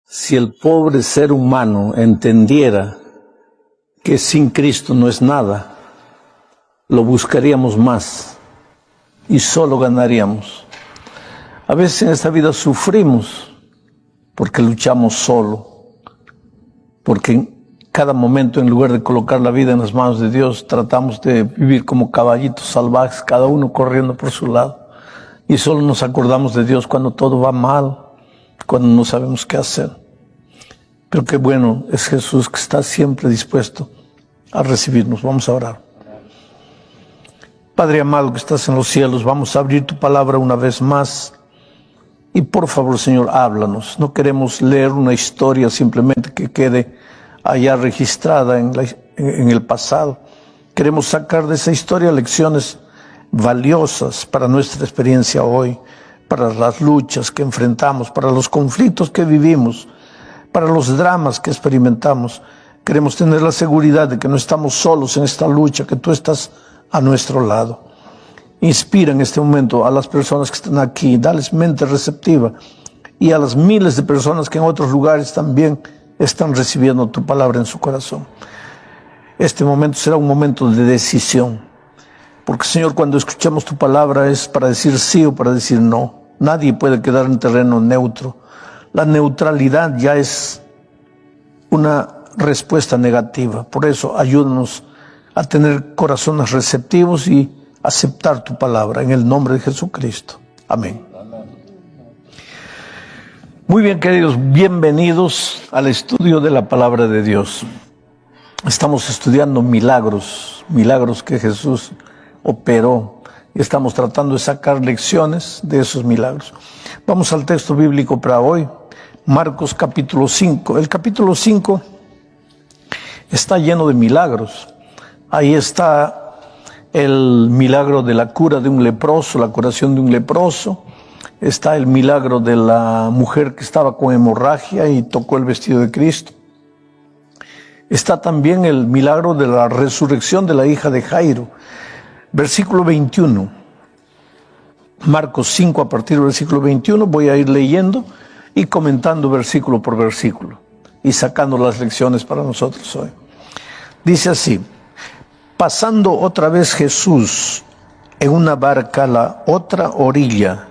Si el pobre ser humano entendiera que sin Cristo no es nada, lo buscaríamos más y solo ganaríamos. A veces en esta vida sufrimos porque luchamos solo, porque en cada momento, en lugar de colocar la vida en las manos de Dios, tratamos de vivir como caballitos salvajes, cada uno corriendo por su lado, y solo nos acordamos de Dios cuando todo va mal, cuando no sabemos qué hacer. Pero qué bueno es Jesús, que está siempre dispuesto a recibirnos. Vamos a orar. Padre amado que estás en los cielos, vamos a abrir tu palabra una vez más. Y por favor, Señor, háblanos. No queremos leer una historia simplemente que quede allá registrada en el pasado. Queremos sacar de esa historia lecciones valiosas para nuestra experiencia hoy, para las luchas que enfrentamos, para los conflictos que vivimos, para los dramas que experimentamos. Queremos tener la seguridad de que no estamos solos en esta lucha, que tú estás a nuestro lado. Inspira en este momento a las personas que están aquí, dales mente receptiva, y a las miles de personas que en otros lugares también están recibiendo tu palabra en su corazón. Este momento será un momento de decisión, porque Señor, cuando escuchamos tu palabra es para decir sí o para decir no. Nadie puede quedar en terreno neutro. La neutralidad ya es una respuesta negativa. Por eso ayúdanos a tener corazones receptivos y aceptar tu palabra en el nombre de Jesucristo. Amén. Muy bien, queridos, bienvenidos al estudio de la palabra de Dios. Estamos estudiando milagros que Jesús operó, y estamos tratando de sacar lecciones de esos milagros. Vamos al texto bíblico para hoy, Marcos capítulo 5. El capítulo 5 está lleno de milagros. Ahí está el milagro de la cura de un leproso, la curación de un leproso. Está el milagro de la mujer que estaba con hemorragia y tocó el vestido de Cristo. Está también el milagro de la resurrección de la hija de Jairo. Versículo 21. Marcos 5, a partir del versículo 21, voy a ir leyendo y comentando versículo por versículo y sacando las lecciones para nosotros hoy. Dice así: pasando otra vez Jesús en una barca a la otra orilla,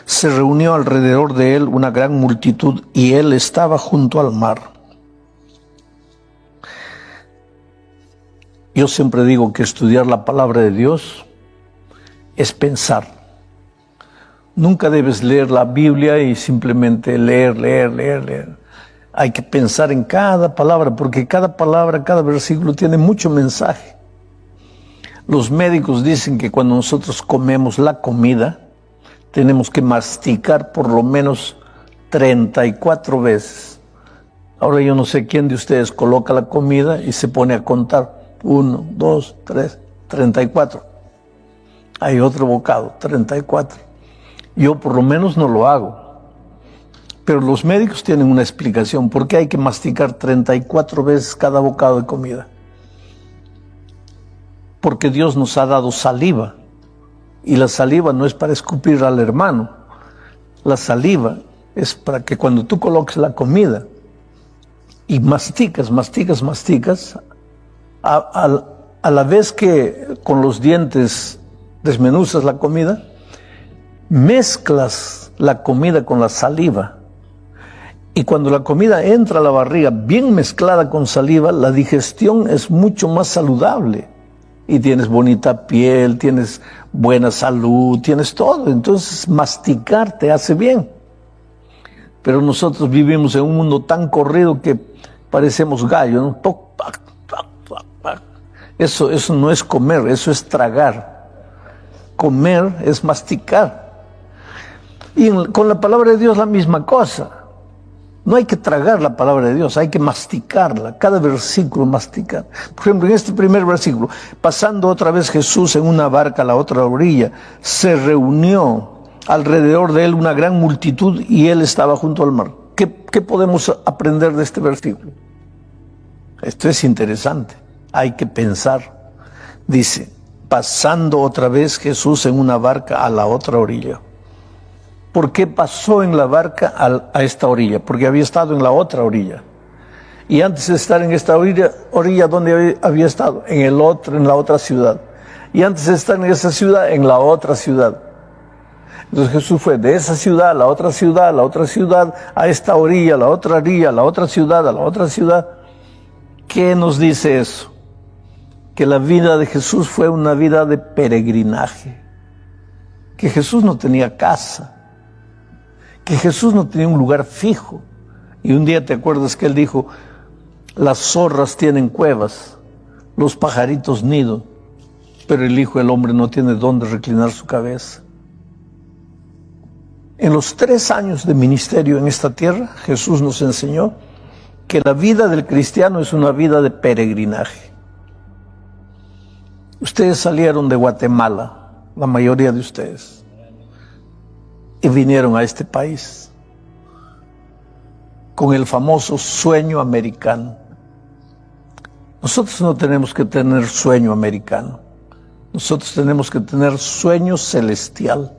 se reunió alrededor de él una gran multitud y él estaba junto al mar. Yo siempre digo que estudiar la palabra de Dios es pensar. Nunca debes leer la Biblia y simplemente leer. Hay que pensar en cada palabra, porque cada palabra, cada versículo tiene mucho mensaje. Los médicos dicen que cuando nosotros comemos la comida, tenemos que masticar por lo menos 34 veces. Ahora yo no sé quién de ustedes coloca la comida y se pone a contar. 1, 2, 3, 34. Hay otro bocado, 34. Yo por lo menos no lo hago. Pero los médicos tienen una explicación. ¿Por qué hay que masticar 34 veces cada bocado de comida? Porque Dios nos ha dado saliva. Y la saliva no es para escupir al hermano. La saliva es para que cuando tú coloques la comida y masticas, a la vez que con los dientes desmenuzas la comida, mezclas la comida con la saliva. Y cuando la comida entra a la barriga bien mezclada con saliva, la digestión es mucho más saludable. Y tienes bonita piel, tienes buena salud, tienes todo. Entonces masticar te hace bien. Pero nosotros vivimos en un mundo tan corrido que parecemos gallos, ¿no? Toc, pac, pac, pac, pac. Eso no es comer, eso es tragar. Comer es masticar. Y con la palabra de Dios la misma cosa. No hay que tragar la palabra de Dios, hay que masticarla, cada versículo masticar. Por ejemplo, en este primer versículo, pasando otra vez Jesús en una barca a la otra orilla, se reunió alrededor de él una gran multitud y él estaba junto al mar. ¿Qué podemos aprender de este versículo? Esto es interesante, hay que pensar. Dice, pasando otra vez Jesús en una barca a la otra orilla. ¿Por qué pasó en la barca a esta orilla? Porque había estado en la otra orilla. Y antes de estar en esta orilla ¿dónde había estado? En la otra ciudad. Y antes de estar en esa ciudad, en la otra ciudad. Entonces Jesús fue de esa ciudad, a la otra ciudad, a la otra ciudad, a esta orilla, a la otra orilla, a la otra ciudad, a la otra ciudad. ¿Qué nos dice eso? Que la vida de Jesús fue una vida de peregrinaje. Que Jesús no tenía casa. Que Jesús no tenía un lugar fijo. Y un día te acuerdas que él dijo, las zorras tienen cuevas, los pajaritos nido, pero el Hijo del Hombre no tiene dónde reclinar su cabeza. En los 3 años de ministerio en esta tierra, Jesús nos enseñó que la vida del cristiano es una vida de peregrinaje. Ustedes salieron de Guatemala, la mayoría de ustedes, y vinieron a este país con el famoso sueño americano. Nosotros no tenemos que tener sueño americano, nosotros tenemos que tener sueño celestial,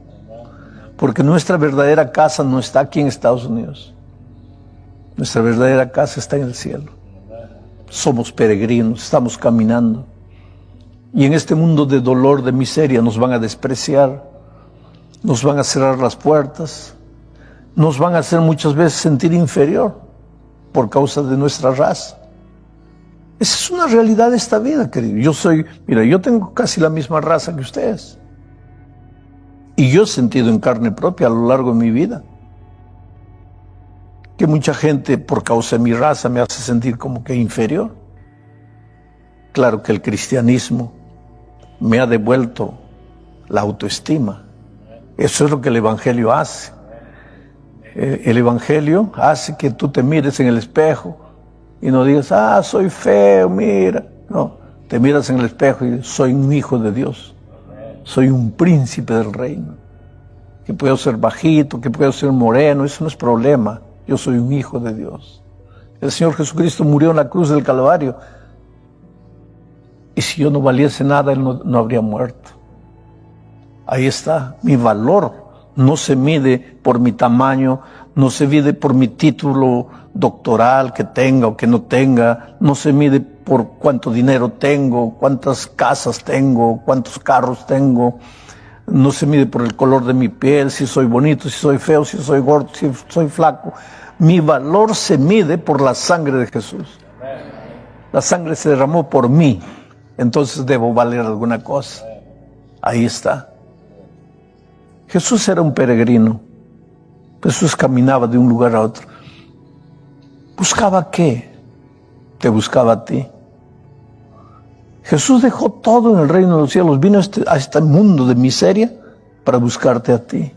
porque nuestra verdadera casa no está aquí en Estados Unidos, nuestra verdadera casa está en el cielo. Somos peregrinos, estamos caminando, y en este mundo de dolor, de miseria, nos van a despreciar, nos van a cerrar las puertas, nos van a hacer muchas veces sentir inferior por causa de nuestra raza. Esa es una realidad de esta vida, querido. Yo tengo casi la misma raza que ustedes. Y yo he sentido en carne propia a lo largo de mi vida que mucha gente por causa de mi raza me hace sentir como que inferior. Claro que el cristianismo me ha devuelto la autoestima. Eso es lo que el Evangelio hace. El Evangelio hace que tú te mires en el espejo y no digas, soy feo, mira. No, te miras en el espejo y soy un hijo de Dios. Soy un príncipe del reino. Que puedo ser bajito, que puedo ser moreno, eso no es problema. Yo soy un hijo de Dios. El Señor Jesucristo murió en la cruz del Calvario. Y si yo no valiese nada, Él no habría muerto. Ahí está, mi valor no se mide por mi tamaño, no se mide por mi título doctoral que tenga o que no tenga, no se mide por cuánto dinero tengo, cuántas casas tengo, cuántos carros tengo, no se mide por el color de mi piel, si soy bonito, si soy feo, si soy gordo, si soy flaco. Mi valor se mide por la sangre de Jesús. La sangre se derramó por mí, entonces debo valer alguna cosa. Ahí está. Jesús era un peregrino. Jesús caminaba de un lugar a otro. ¿Buscaba qué? Te buscaba a ti. Jesús dejó todo en el reino de los cielos, vino a este mundo de miseria para buscarte a ti.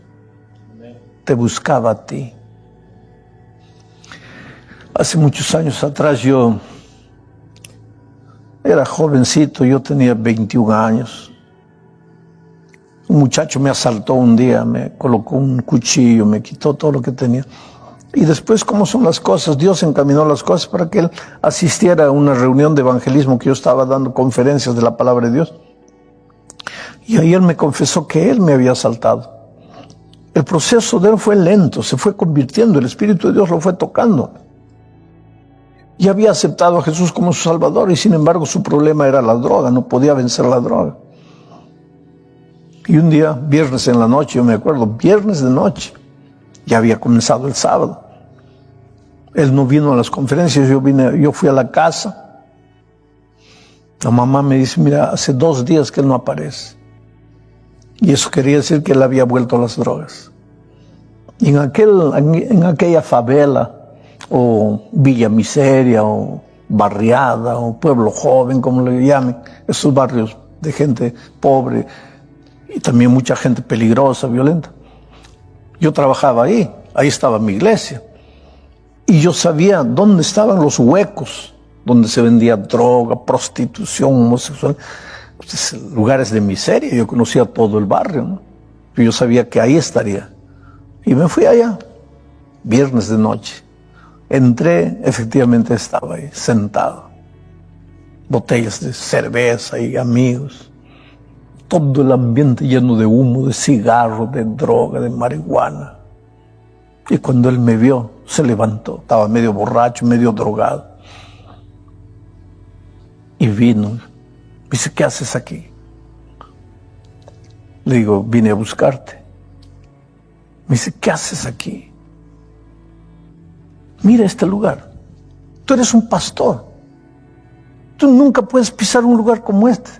Te buscaba a ti. Hace muchos años atrás yo era jovencito, yo tenía 21 años. Un muchacho me asaltó un día, me colocó un cuchillo, me quitó todo lo que tenía. Y después, ¿cómo son las cosas? Dios encaminó las cosas para que él asistiera a una reunión de evangelismo que yo estaba dando conferencias de la palabra de Dios. Y ahí él me confesó que él me había asaltado. El proceso de él fue lento, se fue convirtiendo, el Espíritu de Dios lo fue tocando. Y había aceptado a Jesús como su Salvador y sin embargo su problema era la droga, no podía vencer la droga. Y un día, viernes en la noche, yo me acuerdo, viernes de noche, ya había comenzado el sábado. Él no vino a las conferencias, yo fui a la casa. La mamá me dice, mira, hace 2 días que él no aparece. Y eso quería decir que él había vuelto a las drogas. Y en aquella favela, o Villa Miseria, o barriada, o pueblo joven, como le llamen, esos barrios de gente pobre, y también mucha gente peligrosa, violenta. Yo trabajaba ahí estaba mi iglesia. Y yo sabía dónde estaban los huecos, donde se vendía droga, prostitución, homosexual, lugares de miseria. Yo conocía todo el barrio, ¿no? Yo sabía que ahí estaría. Y me fui allá, viernes de noche. Entré, efectivamente estaba ahí, sentado. Botellas de cerveza y amigos. Todo el ambiente lleno de humo, de cigarro, de droga, de marihuana. Y cuando él me vio, se levantó. Estaba medio borracho, medio drogado. Y vino. Me dice, ¿qué haces aquí? Le digo, vine a buscarte. Me dice, ¿qué haces aquí? Mira este lugar. Tú eres un pastor. Tú nunca puedes pisar un lugar como este.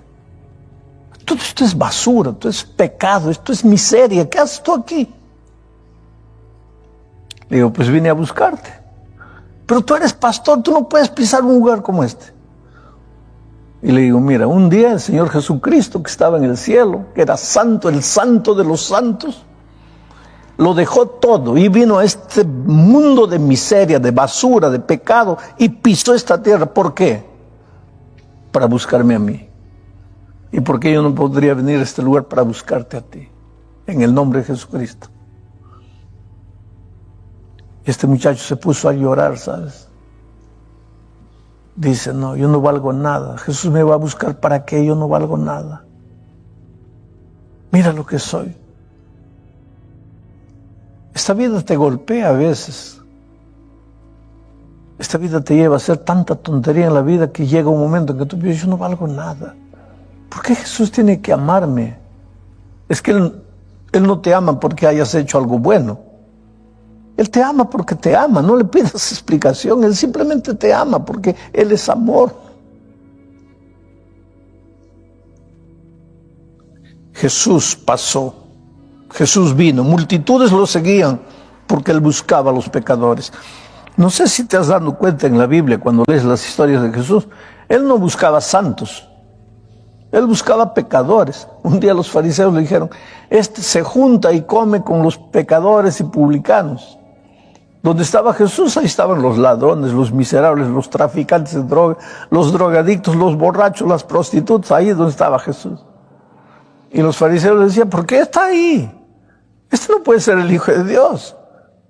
Todo esto es basura, esto es pecado, esto es miseria. ¿Qué haces tú aquí? Le digo, pues vine a buscarte. Pero tú eres pastor, tú no puedes pisar un lugar como este. Y le digo, mira, un día el Señor Jesucristo, que estaba en el cielo, que era santo, el santo de los santos, lo dejó todo y vino a este mundo de miseria, de basura, de pecado, y pisó esta tierra. ¿Por qué? Para buscarme a mí. ¿Y por qué yo no podría venir a este lugar para buscarte a ti? En el nombre de Jesucristo. Este muchacho se puso a llorar, ¿sabes? Dice, no, yo no valgo nada. Jesús me va a buscar, ¿para qué? Yo no valgo nada. Mira lo que soy. Esta vida te golpea a veces. Esta vida te lleva a hacer tanta tontería en la vida que llega un momento en que tú piensas, yo no valgo nada. ¿Por qué Jesús tiene que amarme? Es que Él no te ama porque hayas hecho algo bueno. Él te ama porque te ama. No le pidas explicación. Él simplemente te ama porque Él es amor. Jesús pasó. Jesús vino. Multitudes lo seguían porque Él buscaba a los pecadores. No sé si te has dado cuenta en la Biblia, cuando lees las historias de Jesús, Él no buscaba santos. Él buscaba pecadores. Un día los fariseos le dijeron, este se junta y come con los pecadores y publicanos. Donde estaba Jesús, ahí estaban los ladrones, los miserables, los traficantes de droga, los drogadictos, los borrachos, las prostitutas. Ahí es donde estaba Jesús. Y los fariseos le decían, ¿por qué está ahí? Este no puede ser el Hijo de Dios.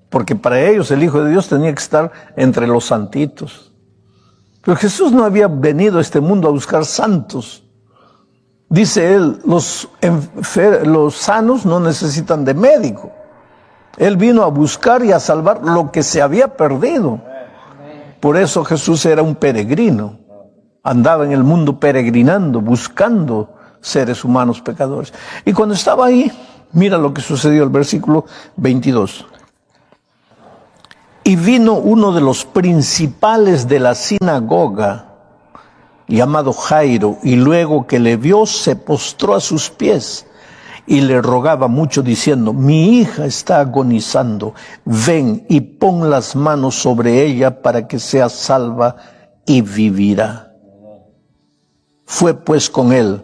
Porque para ellos el Hijo de Dios tenía que estar entre los santitos. Pero Jesús no había venido a este mundo a buscar santos. Dice él, los sanos no necesitan de médico. Él vino a buscar y a salvar lo que se había perdido. Por eso Jesús era un peregrino. Andaba en el mundo peregrinando, buscando seres humanos pecadores. Y cuando estaba ahí, mira lo que sucedió, el versículo 22. Y vino uno de los principales de la sinagoga, llamado Jairo, y luego que le vio, se postró a sus pies y le rogaba mucho diciendo, mi hija está agonizando, ven y pon las manos sobre ella para que sea salva y vivirá. Fue pues con él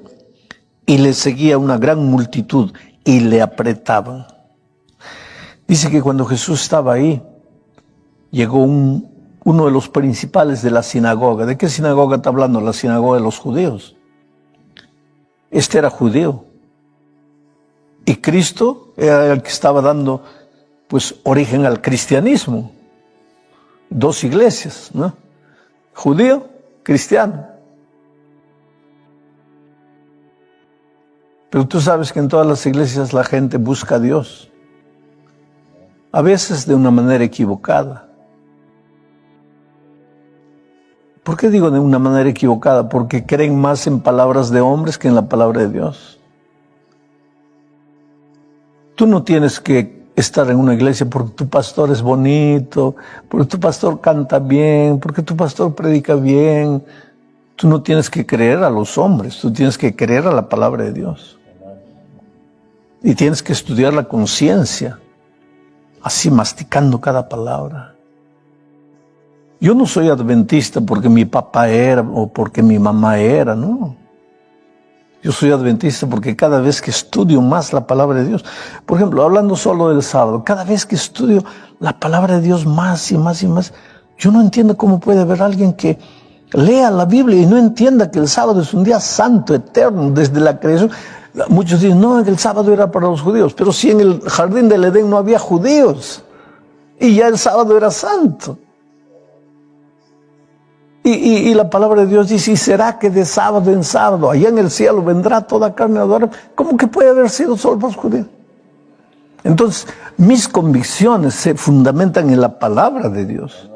y le seguía una gran multitud y le apretaban. Dice que cuando Jesús estaba ahí, llegó uno de los principales de la sinagoga. ¿De qué sinagoga está hablando? La sinagoga de los judíos. Este era judío. Y Cristo era el que estaba dando, pues, origen al cristianismo. Dos iglesias, ¿no? Judío, cristiano. Pero tú sabes que en todas las iglesias la gente busca a Dios. A veces de una manera equivocada. ¿Por qué digo de una manera equivocada? Porque creen más en palabras de hombres que en la palabra de Dios. Tú no tienes que estar en una iglesia porque tu pastor es bonito, porque tu pastor canta bien, porque tu pastor predica bien. Tú no tienes que creer a los hombres, tú tienes que creer a la palabra de Dios. Y tienes que estudiar la conciencia, así masticando cada palabra. Yo no soy adventista porque mi papá era o porque mi mamá era, no. Yo soy adventista porque cada vez que estudio más la palabra de Dios, por ejemplo, hablando solo del sábado, cada vez que estudio la palabra de Dios más y más y más, yo no entiendo cómo puede haber alguien que lea la Biblia y no entienda que el sábado es un día santo, eterno, desde la creación. Muchos dicen, no, el sábado era para los judíos, pero si en el jardín del Edén no había judíos y ya el sábado era santo. Y la palabra de Dios dice, y será que de sábado en sábado, allá en el cielo vendrá toda carne a adorar. ¿Cómo que puede haber sido solo para los judíos? Entonces, mis convicciones se fundamentan en la palabra de Dios.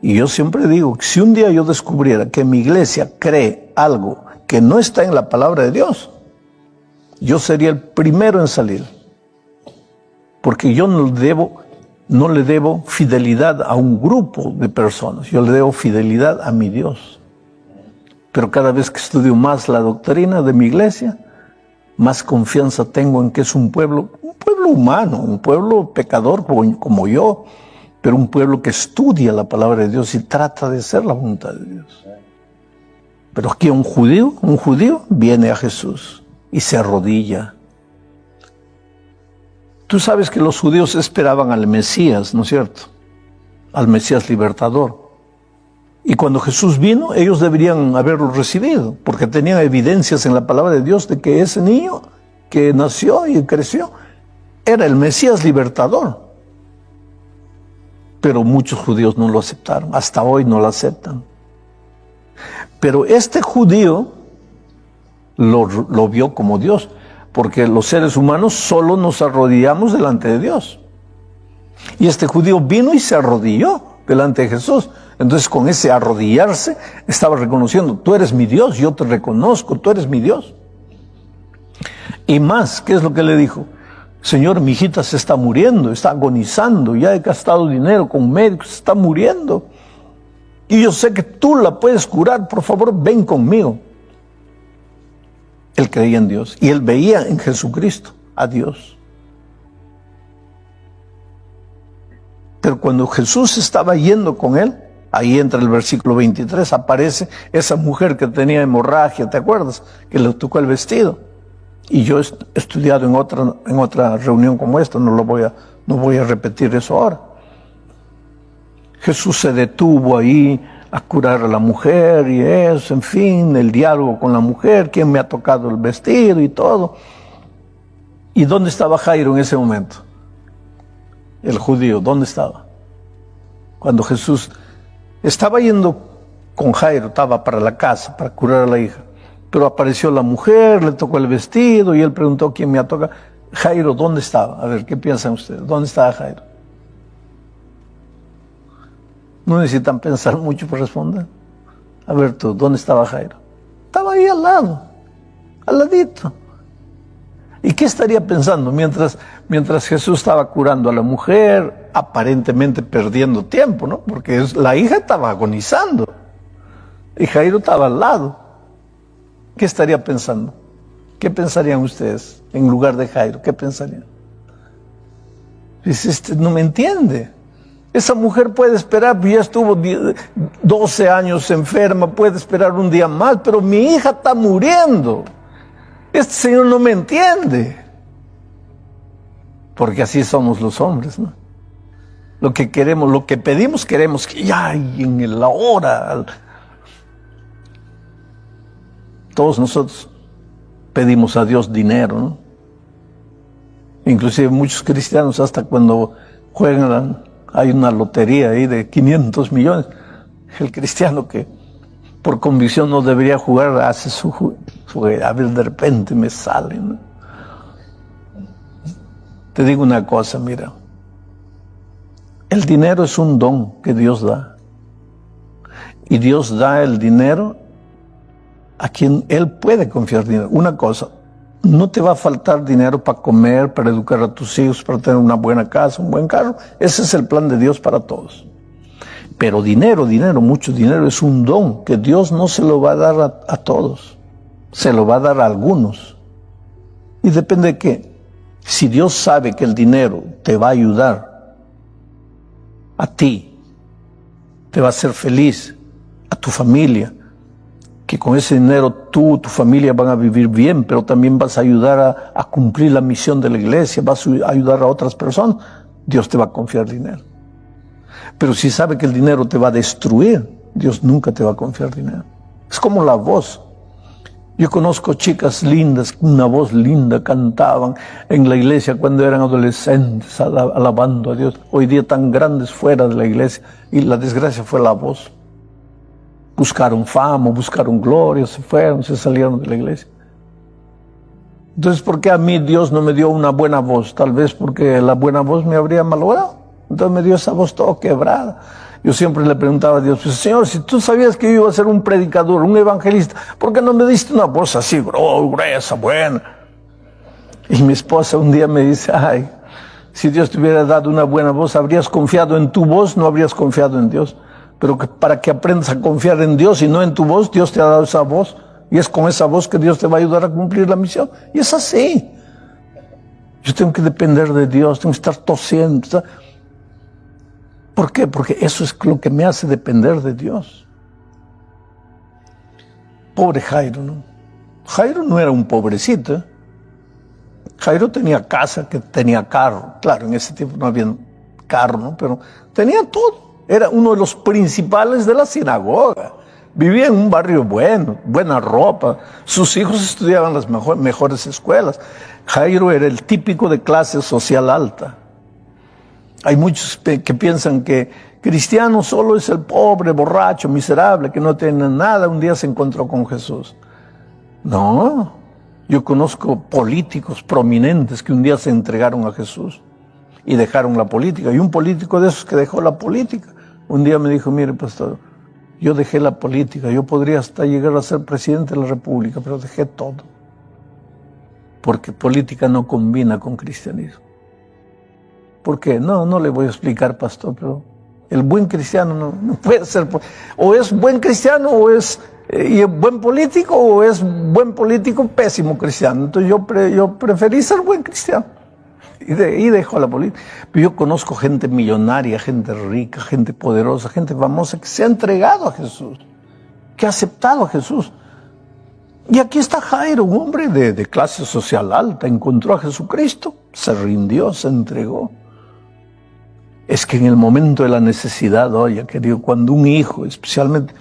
Y yo siempre digo, que si un día yo descubriera que mi iglesia cree algo que no está en la palabra de Dios, yo sería el primero en salir. Porque yo no le debo fidelidad a un grupo de personas, yo le debo fidelidad a mi Dios. Pero cada vez que estudio más la doctrina de mi iglesia, más confianza tengo en que es un pueblo humano, un pueblo pecador como yo, pero un pueblo que estudia la palabra de Dios y trata de hacer la voluntad de Dios. Pero aquí un judío viene a Jesús y se arrodilla. Tú sabes que los judíos esperaban al Mesías, ¿no es cierto? Al Mesías libertador. Y cuando Jesús vino, ellos deberían haberlo recibido, porque tenían evidencias en la palabra de Dios de que ese niño que nació y creció era el Mesías libertador. Pero muchos judíos no lo aceptaron, hasta hoy no lo aceptan. Pero este judío lo vio como Dios, porque los seres humanos solo nos arrodillamos delante de Dios. Y este judío vino y se arrodilló delante de Jesús. Entonces, con ese arrodillarse, estaba reconociendo, tú eres mi Dios, yo te reconozco, tú eres mi Dios. Y más, ¿qué es lo que le dijo? Señor, mi hijita se está muriendo, está agonizando, ya he gastado dinero con médicos, se está muriendo. Y yo sé que tú la puedes curar, por favor, ven conmigo. Él creía en Dios y él veía en Jesucristo a Dios. Pero cuando Jesús estaba yendo con él, ahí entra el versículo 23, aparece esa mujer que tenía hemorragia, ¿te acuerdas? Que le tocó el vestido. Y yo he estudiado en otra reunión como esta, no voy a repetir eso ahora. Jesús se detuvo ahí a curar a la mujer y eso, en fin, el diálogo con la mujer, quién me ha tocado el vestido y todo. ¿Y dónde estaba Jairo en ese momento? El judío, ¿dónde estaba? Cuando Jesús estaba yendo con Jairo, estaba para la casa, para curar a la hija. Pero apareció la mujer, le tocó el vestido y él preguntó quién me ha tocado. Jairo, ¿dónde estaba? A ver, ¿qué piensan ustedes? ¿Dónde estaba Jairo? No necesitan pensar mucho para responder. A ver tú, ¿dónde estaba Jairo? Estaba ahí al lado, al ladito. ¿Y qué estaría pensando mientras Jesús estaba curando a la mujer, aparentemente perdiendo tiempo, ¿no? Porque la hija estaba agonizando y Jairo estaba al lado. ¿Qué estaría pensando? ¿Qué pensarían ustedes en lugar de Jairo? ¿Qué pensarían? Dice, no me entiende. Esa mujer puede esperar, ya estuvo 12 años enferma, puede esperar un día más, pero mi hija está muriendo. Este señor no me entiende. Porque así somos los hombres, ¿no? Lo que queremos, lo que pedimos, queremos que ya en la hora. Todos nosotros pedimos a Dios dinero, ¿no? Inclusive muchos cristianos hasta cuando juegan, hay una lotería ahí de 500 millones. El cristiano que por convicción no debería jugar, hace su a ver, de repente me sale, ¿no? Te digo una cosa, mira. El dinero es un don que Dios da. Y Dios da el dinero a quien Él puede confiar dinero. Una cosa, no te va a faltar dinero para comer, para educar a tus hijos, para tener una buena casa, un buen carro. Ese es el plan de Dios para todos. Pero dinero, mucho dinero, es un don que Dios no se lo va a dar a todos. Se lo va a dar a algunos. Y depende de qué. Si Dios sabe que el dinero te va a ayudar a ti, te va a hacer feliz, a tu familia, que con ese dinero tú, tu familia van a vivir bien, pero también vas a ayudar a cumplir la misión de la iglesia, vas a ayudar a otras personas, Dios te va a confiar dinero. Pero si sabe que el dinero te va a destruir, Dios nunca te va a confiar dinero. Es como la voz. Yo conozco chicas lindas, una voz linda, cantaban en la iglesia cuando eran adolescentes, alabando a Dios. Hoy día tan grandes fuera de la iglesia, y la desgracia fue la voz. Buscaron fama, buscaron gloria, se fueron, se salieron de la iglesia. Entonces, ¿por qué a mí Dios no me dio una buena voz? Tal vez porque la buena voz me habría malogrado. Entonces me dio esa voz toda quebrada. Yo siempre le preguntaba a Dios, pues, Señor, si tú sabías que yo iba a ser un predicador, un evangelista, ¿por qué no me diste una voz así, gruesa, buena? Y mi esposa un día me dice, ay, si Dios te hubiera dado una buena voz, habrías confiado en tu voz, no habrías confiado en Dios. Pero para que aprendas a confiar en Dios y no en tu voz, Dios te ha dado esa voz. Y es con esa voz que Dios te va a ayudar a cumplir la misión. Y es así. Yo tengo que depender de Dios, tengo que estar tosiendo. ¿Por qué? Porque eso es lo que me hace depender de Dios. Pobre Jairo, ¿no? Jairo no era un pobrecito, ¿eh? Jairo tenía casa, que tenía carro. Claro, en ese tiempo no había carro, ¿no? Pero tenía todo. Era uno de los principales de la sinagoga. Vivía en un barrio bueno, buena ropa. Sus hijos estudiaban en las mejores escuelas. Jairo era el típico de clase social alta. Hay muchos que piensan que cristiano solo es el pobre, borracho, miserable, que no tiene nada. Un día se encontró con Jesús. No, yo conozco políticos prominentes que un día se entregaron a Jesús y dejaron la política. Y un político de esos que dejó la política, un día me dijo, mire, pastor, yo dejé la política, yo podría hasta llegar a ser presidente de la República, pero dejé todo. Porque política no combina con cristianismo. ¿Por qué? No le voy a explicar, pastor, pero el buen cristiano no puede ser, o es buen cristiano o es buen político, o es buen político pésimo cristiano. Entonces yo preferí ser buen cristiano y dejo la política. Pero yo conozco gente millonaria, gente rica, gente poderosa, gente famosa que se ha entregado a Jesús, que ha aceptado a Jesús. Y aquí está Jairo, un hombre de clase social alta, encontró a Jesucristo, se rindió, se entregó. Es que en el momento de la necesidad, oye, querido, cuando un hijo, especialmente,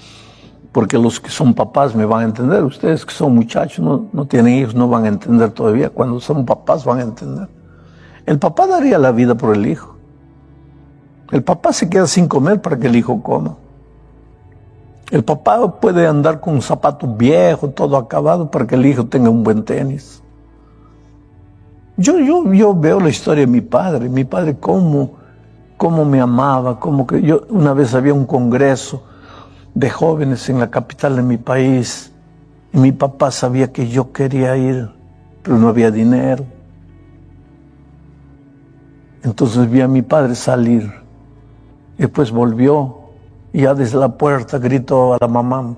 porque los que son papás me van a entender, ustedes que son muchachos, no tienen hijos, no van a entender todavía, cuando son papás van a entender. El papá daría la vida por el hijo. El papá se queda sin comer para que el hijo coma. El papá puede andar con zapatos viejos, todo acabado, para que el hijo tenga un buen tenis. Yo veo la historia de mi padre cómo me amaba, yo una vez había un congreso de jóvenes en la capital de mi país, y mi papá sabía que yo quería ir, pero no había dinero. Entonces vi a mi padre salir, y después volvió, y ya desde la puerta gritó a la mamá,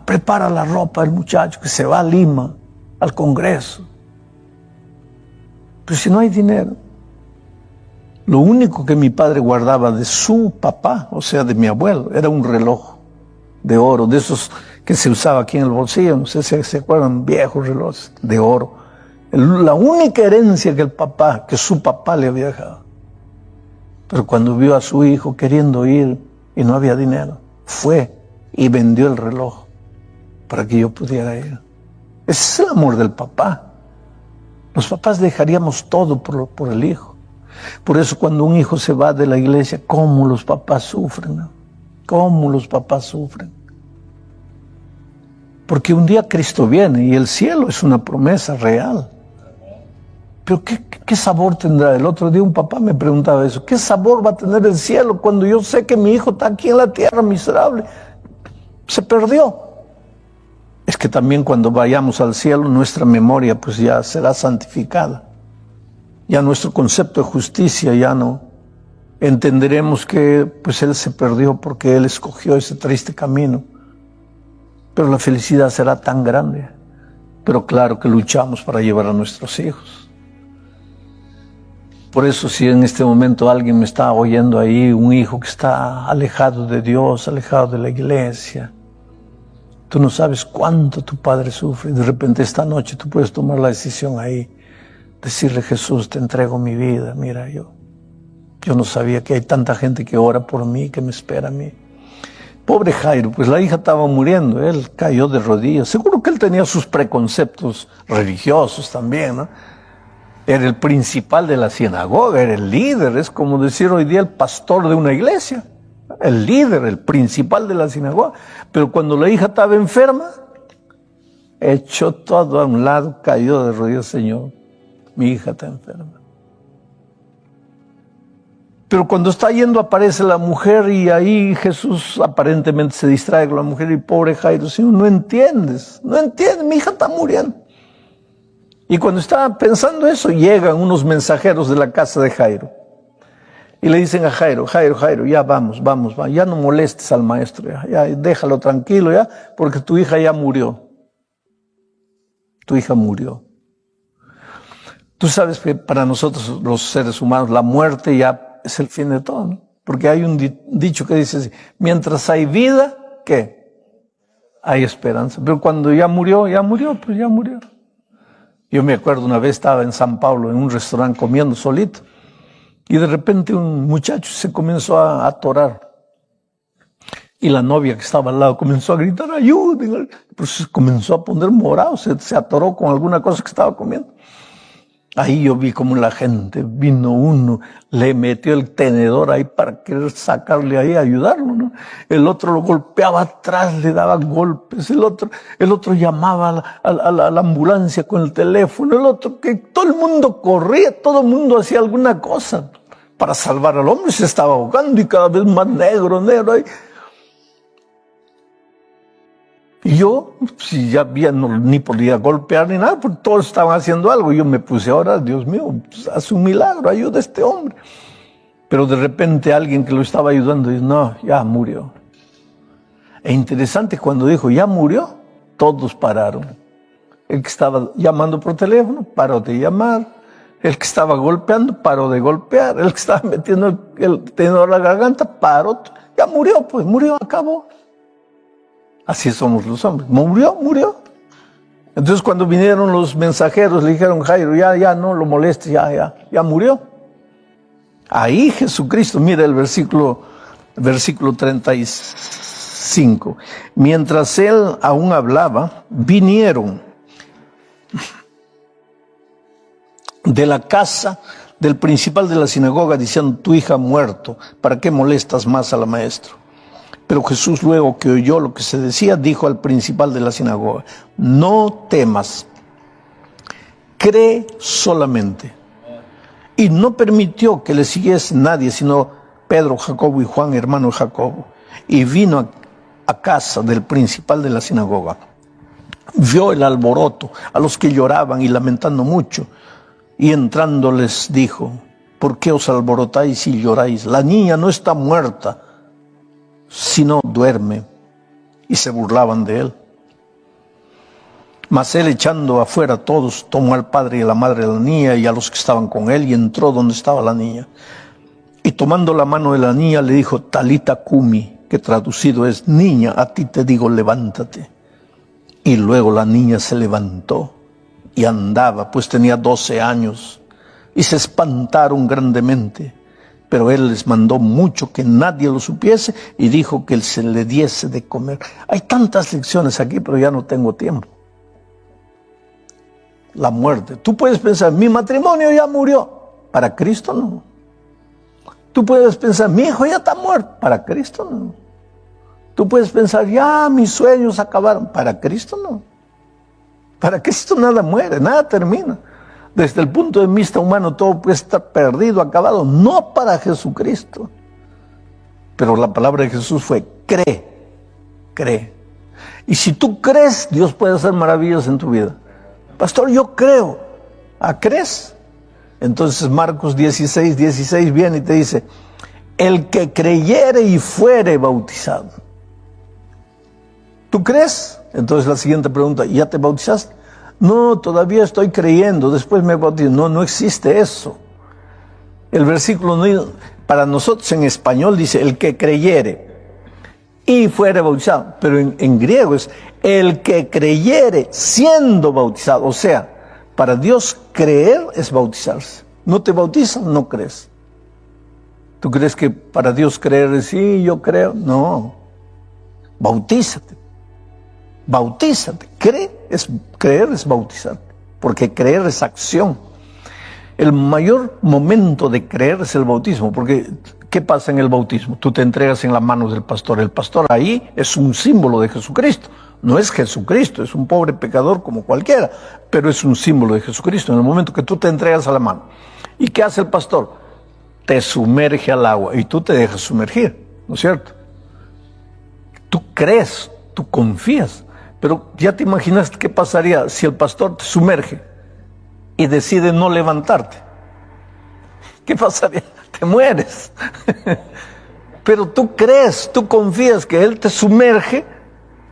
prepara la ropa del muchacho que se va a Lima, al congreso. Pero si no hay dinero. Lo único que mi padre guardaba de su papá, o sea, de mi abuelo, era un reloj de oro, de esos que se usaba aquí en el bolsillo, no sé si se acuerdan, viejos relojes de oro. La única herencia que su papá le había dejado. Pero cuando vio a su hijo queriendo ir y no había dinero, fue y vendió el reloj para que yo pudiera ir. Ese es el amor del papá. Los papás dejaríamos todo por el hijo. Por eso cuando un hijo se va de la iglesia, ¿cómo los papás sufren? ¿No? ¿Cómo los papás sufren? Porque un día Cristo viene y el cielo es una promesa real. Pero ¿qué sabor tendrá? El otro día un papá me preguntaba eso. ¿Qué sabor va a tener el cielo cuando yo sé que mi hijo está aquí en la tierra miserable? Se perdió. Es que también cuando vayamos al cielo, nuestra memoria pues ya será santificada. Ya nuestro concepto de justicia ya no. Entenderemos que pues él se perdió porque él escogió ese triste camino. Pero la felicidad será tan grande. Pero claro que luchamos para llevar a nuestros hijos. Por eso si en este momento alguien me está oyendo ahí, un hijo que está alejado de Dios, alejado de la iglesia, tú no sabes cuánto tu padre sufre. De repente esta noche tú puedes tomar la decisión ahí, decirle: Jesús, te entrego mi vida. Mira, yo no sabía que hay tanta gente que ora por mí, que me espera a mí. Pobre Jairo, pues la hija estaba muriendo, él cayó de rodillas. Seguro que él tenía sus preconceptos religiosos también, ¿no? Era el principal de la sinagoga, era el líder, es como decir hoy día el pastor de una iglesia, el líder, el principal de la sinagoga. Pero cuando la hija estaba enferma, echó todo a un lado, cayó de rodillas, Señor, mi hija está enferma. Pero cuando está yendo aparece la mujer y ahí Jesús aparentemente se distrae con la mujer y pobre Jairo, Señor, no entiendes, mi hija está muriendo. Y cuando estaba pensando eso, llegan unos mensajeros de la casa de Jairo y le dicen a Jairo, ya vamos, ya no molestes al maestro, ya déjalo tranquilo ya, porque tu hija ya murió. Tu hija murió. Tú sabes que para nosotros los seres humanos la muerte ya es el fin de todo, ¿no? Porque hay un dicho que dice así, mientras hay vida, ¿qué? Hay esperanza. Pero cuando ya murió, pues ya murió. Yo me acuerdo una vez estaba en San Pablo en un restaurante comiendo solito y de repente un muchacho se comenzó a atorar y la novia que estaba al lado comenzó a gritar ayúdenme, pues se comenzó a poner morado, se atoró con alguna cosa que estaba comiendo. Ahí yo vi como la gente, vino uno, le metió el tenedor ahí para querer sacarle ahí, ayudarlo, ¿no? El otro lo golpeaba atrás, le daba golpes, el otro llamaba a la ambulancia con el teléfono, el otro, que todo el mundo corría, todo el mundo hacía alguna cosa para salvar al hombre, se estaba ahogando y cada vez más negro ahí. Y yo, si ya ni podía golpear ni nada, porque todos estaban haciendo algo. Y yo me puse ahora, Dios mío, pues, haz un milagro, ayuda a este hombre. Pero de repente alguien que lo estaba ayudando dice, no, ya murió. E interesante, cuando dijo, ya murió, todos pararon. El que estaba llamando por teléfono, paró de llamar. El que estaba golpeando, paró de golpear. El que estaba metiendo el tenedor a la garganta, paró. Ya murió, pues murió, acabó. Así somos los hombres. Murió. Entonces cuando vinieron los mensajeros le dijeron, Jairo, ya no lo molestes, ya murió. Ahí Jesucristo, mira el versículo 35. Mientras él aún hablaba, vinieron de la casa del principal de la sinagoga diciendo, tu hija ha muerto, ¿para qué molestas más al maestro? Pero Jesús, luego que oyó lo que se decía, dijo al principal de la sinagoga, no temas, cree solamente. Y no permitió que le siguiese nadie, sino Pedro, Jacobo y Juan, hermano de Jacobo. Y vino a casa del principal de la sinagoga. Vio el alboroto, a los que lloraban y lamentando mucho. Y entrando les dijo, ¿por qué os alborotáis y lloráis? La niña no está muerta, sino duerme. Y se burlaban de él. Mas él, echando afuera a todos, tomó al padre y a la madre de la niña y a los que estaban con él y entró donde estaba la niña. Y tomando la mano de la niña le dijo, Talita Cumi, que traducido es, niña, a ti te digo, levántate. Y luego la niña se levantó y andaba, pues tenía 12 años, y se espantaron grandemente. Pero él les mandó mucho que nadie lo supiese y dijo que se le diese de comer. Hay tantas lecciones aquí, pero ya no tengo tiempo. La muerte. Tú puedes pensar, mi matrimonio ya murió. Para Cristo no. Tú puedes pensar, mi hijo ya está muerto. Para Cristo no. Tú puedes pensar, ya mis sueños acabaron. Para Cristo no. Para Cristo nada muere, nada termina. Desde el punto de vista humano todo puede estar perdido, acabado. No para Jesucristo. Pero la palabra de Jesús fue, cree. Y si tú crees, Dios puede hacer maravillas en tu vida. Pastor, yo creo. ¿Crees? Entonces Marcos 16 viene y te dice, el que creyere y fuere bautizado. ¿Tú crees? Entonces la siguiente pregunta, ¿ya te bautizaste? No, todavía estoy creyendo, después me bautizo. No existe eso. El versículo para nosotros en español dice, el que creyere y fuere bautizado. Pero en griego es, el que creyere siendo bautizado. O sea, para Dios creer es bautizarse. No te bautizas, no crees. ¿Tú crees que para Dios creer es, sí, yo creo? No. Bautízate. Creer es bautizarte, porque creer es acción. El mayor momento de creer es el bautismo, porque ¿qué pasa en el bautismo? Tú te entregas en las manos del pastor. El pastor ahí es un símbolo de Jesucristo, No es Jesucristo, es un pobre pecador como cualquiera, pero es un símbolo de Jesucristo. En el momento que tú te entregas a la mano. ¿Y qué hace el pastor? Te sumerge al agua y tú te dejas sumergir, ¿no es cierto? Tú crees, tú confías, pero ya te imaginas qué pasaría si el pastor te sumerge y decide no levantarte. ¿Qué pasaría? Te mueres. Pero tú crees, tú confías que Él te sumerge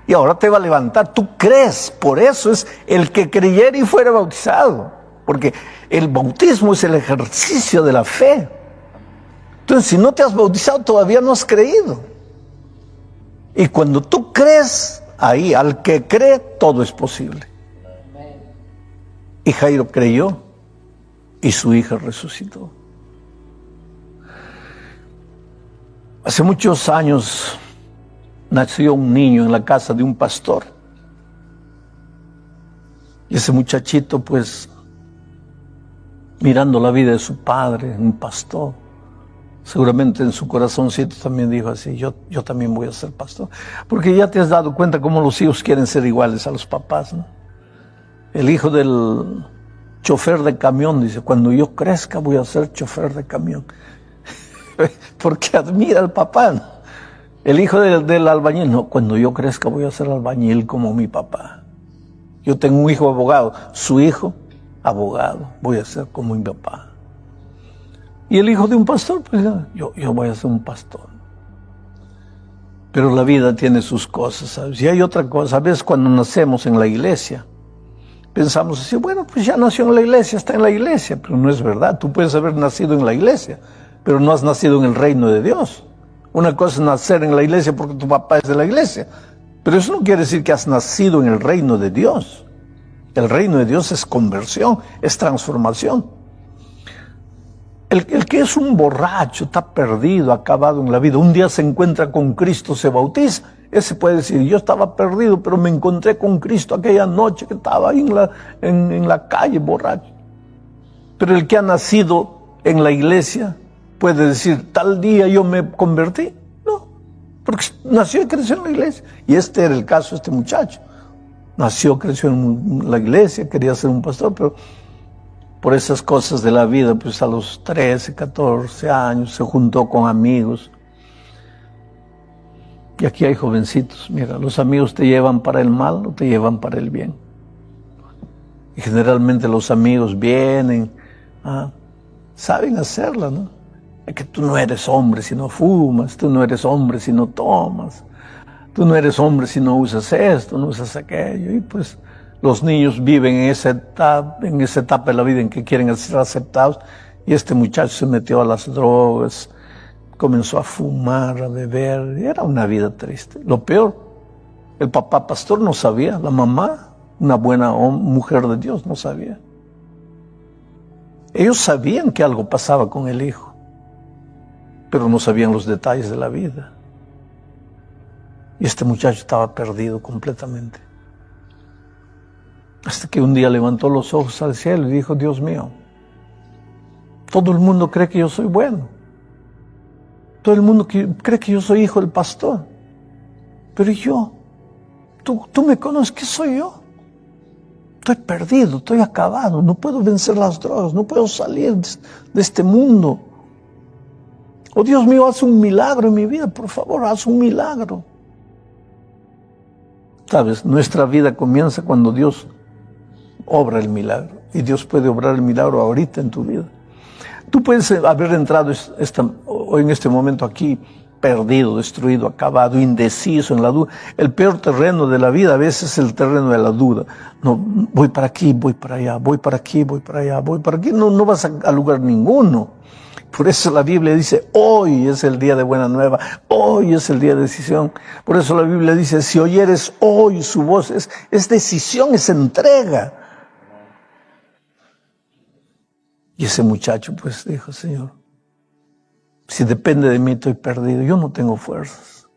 y ahora te va a levantar. Tú crees, por eso es el que creyera y fuera bautizado. Porque el bautismo es el ejercicio de la fe. Entonces, si no te has bautizado, todavía no has creído. Y cuando tú crees, ahí, al que cree, todo es posible. Y Jairo creyó y su hija resucitó. Hace muchos años nació un niño en la casa de un pastor. Y ese muchachito, pues, mirando la vida de su padre, un pastor, seguramente en su corazoncito también dijo así, yo también voy a ser pastor. Porque ya te has dado cuenta cómo los hijos quieren ser iguales a los papás, ¿no? El hijo del chofer de camión dice, cuando yo crezca voy a ser chofer de camión. Porque admira al papá, ¿no? El hijo del albañil, no, cuando yo crezca voy a ser albañil como mi papá. Yo tengo un hijo abogado, su hijo abogado, voy a ser como mi papá. Y el hijo de un pastor, pues yo voy a ser un pastor. Pero la vida tiene sus cosas, ¿sabes? Y hay otra cosa, a veces cuando nacemos en la iglesia, pensamos así, bueno, pues ya nació en la iglesia, está en la iglesia, pero no es verdad. Tú puedes haber nacido en la iglesia, pero no has nacido en el reino de Dios. Una cosa es nacer en la iglesia porque tu papá es de la iglesia, pero eso no quiere decir que has nacido en el reino de Dios. El reino de Dios es conversión, es transformación. El que es un borracho, está perdido, acabado en la vida, un día se encuentra con Cristo, se bautiza, ese puede decir, yo estaba perdido, pero me encontré con Cristo aquella noche que estaba ahí en la calle borracho. Pero el que ha nacido en la iglesia puede decir, tal día yo me convertí. No, porque nació y creció en la iglesia. Y este era el caso de este muchacho. Nació, creció en la iglesia, quería ser un pastor, pero por esas cosas de la vida, pues a los 13, 14 años se juntó con amigos. Y aquí hay jovencitos, mira, los amigos te llevan para el mal o te llevan para el bien. Y generalmente los amigos vienen, saben hacerla, ¿no? Es que tú no eres hombre si no fumas, tú no eres hombre si no tomas, tú no eres hombre si no usas esto, no usas aquello. Y pues los niños viven en esa etapa de la vida en que quieren ser aceptados. Y este muchacho se metió a las drogas, comenzó a fumar, a beber, y era una vida triste. Lo peor, el papá pastor no sabía, la mamá, una buena mujer de Dios, no sabía. Ellos sabían que algo pasaba con el hijo, pero no sabían los detalles de la vida. Y este muchacho estaba perdido completamente. Hasta que un día levantó los ojos al cielo y dijo, Dios mío, todo el mundo cree que yo soy bueno. Todo el mundo cree que yo soy hijo del pastor. Pero yo, tú me conoces, ¿qué soy yo? Estoy perdido, estoy acabado, no puedo vencer las drogas, no puedo salir de este mundo. Oh Dios mío, haz un milagro en mi vida, por favor, haz un milagro. Sabes, nuestra vida comienza cuando Dios obra el milagro. Y Dios puede obrar el milagro ahorita en tu vida. Tú puedes haber entrado hoy en este momento aquí perdido, destruido, acabado, indeciso, en la duda. El peor terreno de la vida a veces es el terreno de la duda. No, voy para aquí, voy para allá, voy para aquí, voy para allá, voy para aquí. No vas a lugar ninguno. Por eso la Biblia dice, hoy es el día de buena nueva, hoy es el día de decisión. Por eso la Biblia dice, si oyeres hoy su voz, es decisión, es entrega. Y ese muchacho pues dijo, Señor, si depende de mí estoy perdido, yo no tengo fuerzas.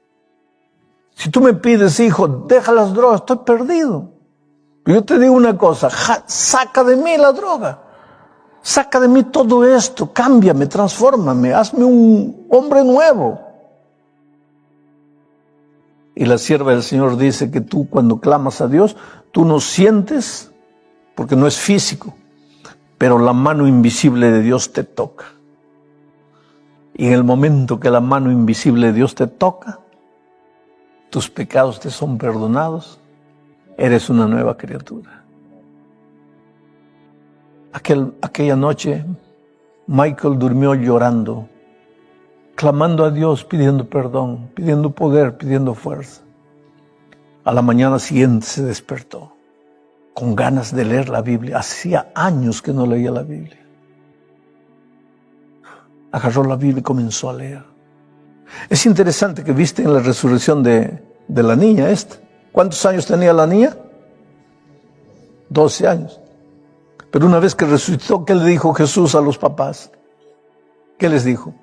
Si tú me pides, hijo, deja las drogas, estoy perdido. Pero yo te digo una cosa, saca de mí la droga. Saca de mí todo esto, cámbiame, transfórmame, hazme un hombre nuevo. Y la sierva del Señor dice que tú cuando clamas a Dios, tú no sientes, porque no es físico, pero la mano invisible de Dios te toca. Y en el momento que la mano invisible de Dios te toca, tus pecados te son perdonados, eres una nueva criatura. Aquella noche, Michael durmió llorando, clamando a Dios, pidiendo perdón, pidiendo poder, pidiendo fuerza. A la mañana siguiente se despertó con ganas de leer la Biblia. Hacía años que no leía la Biblia. Agarró la Biblia y comenzó a leer. Es interesante que viste en la resurrección de la niña esta. ¿Cuántos años tenía la niña? 12 años. Pero una vez que resucitó, ¿qué le dijo Jesús a los papás? ¿Qué les dijo?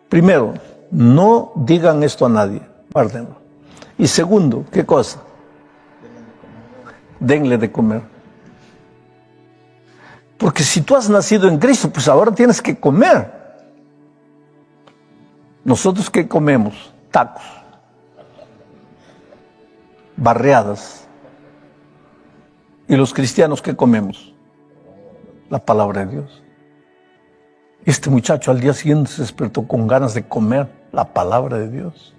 Primero, no digan esto a nadie, guárdenlo. Y segundo, ¿qué cosa? Denle de comer. Porque si tú has nacido en Cristo, pues ahora tienes que comer. ¿Nosotros qué comemos? Tacos, barreadas. ¿Y los cristianos qué comemos? La palabra de Dios. Este muchacho al día siguiente se despertó con ganas de comer la palabra de Dios.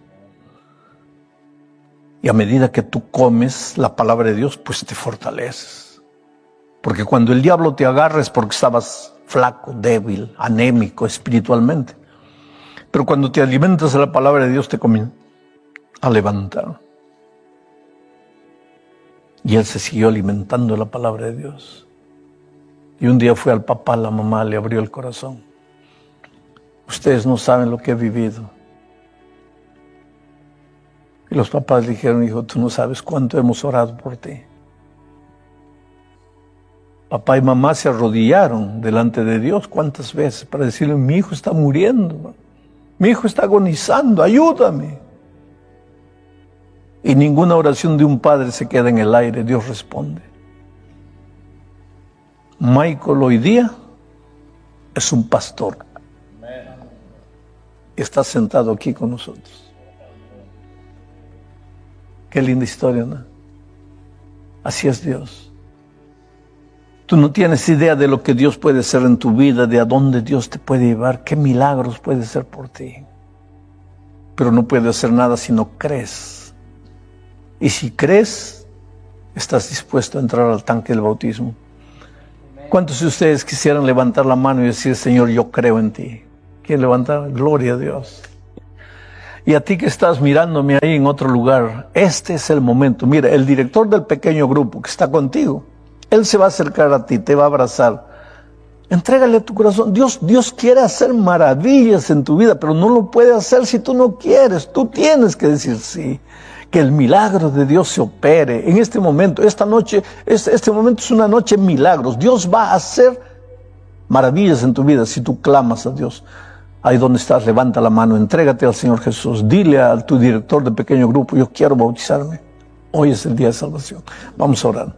Y a medida que tú comes la palabra de Dios, pues te fortaleces. Porque cuando el diablo te agarra es porque estabas flaco, débil, anémico espiritualmente. Pero cuando te alimentas de la palabra de Dios, te comienza a levantar. Y él se siguió alimentando de la palabra de Dios. Y un día fue al papá, a la mamá, le abrió el corazón. Ustedes no saben lo que he vivido. Y los papás le dijeron, hijo, tú no sabes cuánto hemos orado por ti. Papá y mamá se arrodillaron delante de Dios cuántas veces para decirle, mi hijo está muriendo, mi hijo está agonizando, ayúdame. Y ninguna oración de un padre se queda en el aire, Dios responde. Michael hoy día es un pastor. Está sentado aquí con nosotros. Qué linda historia, ¿no? Así es Dios. Tú no tienes idea de lo que Dios puede hacer en tu vida, de a dónde Dios te puede llevar, qué milagros puede hacer por ti. Pero no puede hacer nada si no crees. Y si crees, estás dispuesto a entrar al tanque del bautismo. ¿Cuántos de ustedes quisieran levantar la mano y decir, Señor, yo creo en ti? ¿Quién levantar? Gloria a Dios. Y a ti que estás mirándome ahí en otro lugar, este es el momento. Mira, el director del pequeño grupo que está contigo, él se va a acercar a ti, te va a abrazar. Entrégale tu corazón. Dios quiere hacer maravillas en tu vida, pero no lo puede hacer si tú no quieres. Tú tienes que decir sí. Que el milagro de Dios se opere en este momento. Esta noche, este momento es una noche de milagros. Dios va a hacer maravillas en tu vida si tú clamas a Dios. Ahí donde estás, levanta la mano, entrégate al Señor Jesús. Dile a tu director de pequeño grupo, yo quiero bautizarme. Hoy es el día de salvación. Vamos a orar.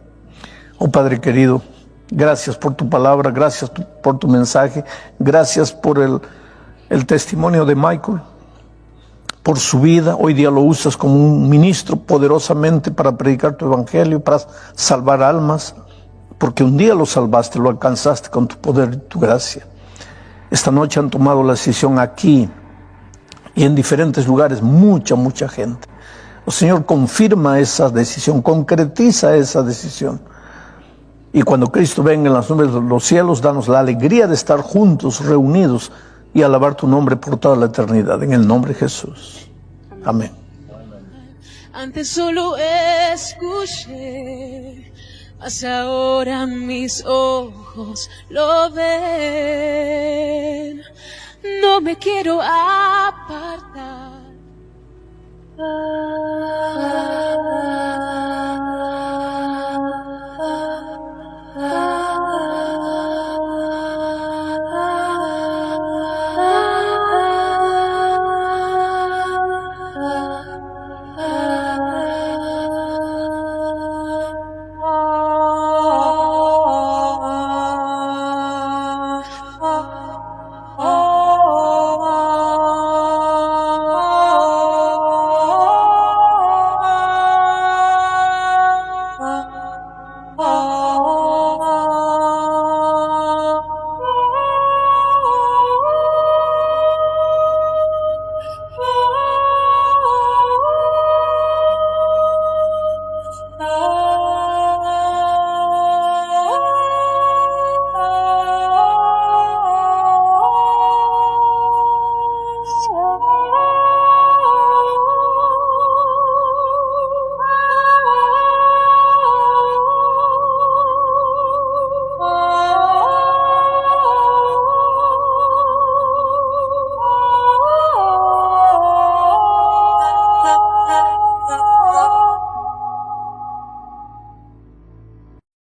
Oh Padre querido, gracias por tu palabra, gracias por tu mensaje, gracias por el testimonio de Michael, por su vida. Hoy día lo usas como un ministro poderosamente para predicar tu evangelio, para salvar almas, porque un día lo salvaste, lo alcanzaste con tu poder y tu gracia. Esta noche han tomado la decisión aquí y en diferentes lugares, mucha gente. Oh Señor, confirma esa decisión, concretiza esa decisión. Y cuando Cristo venga en las nubes de los cielos, danos la alegría de estar juntos, reunidos y alabar tu nombre por toda la eternidad. En el nombre de Jesús. Amén. Antes solo escuché, mas ahora mis ojos lo ven. No me quiero apartar.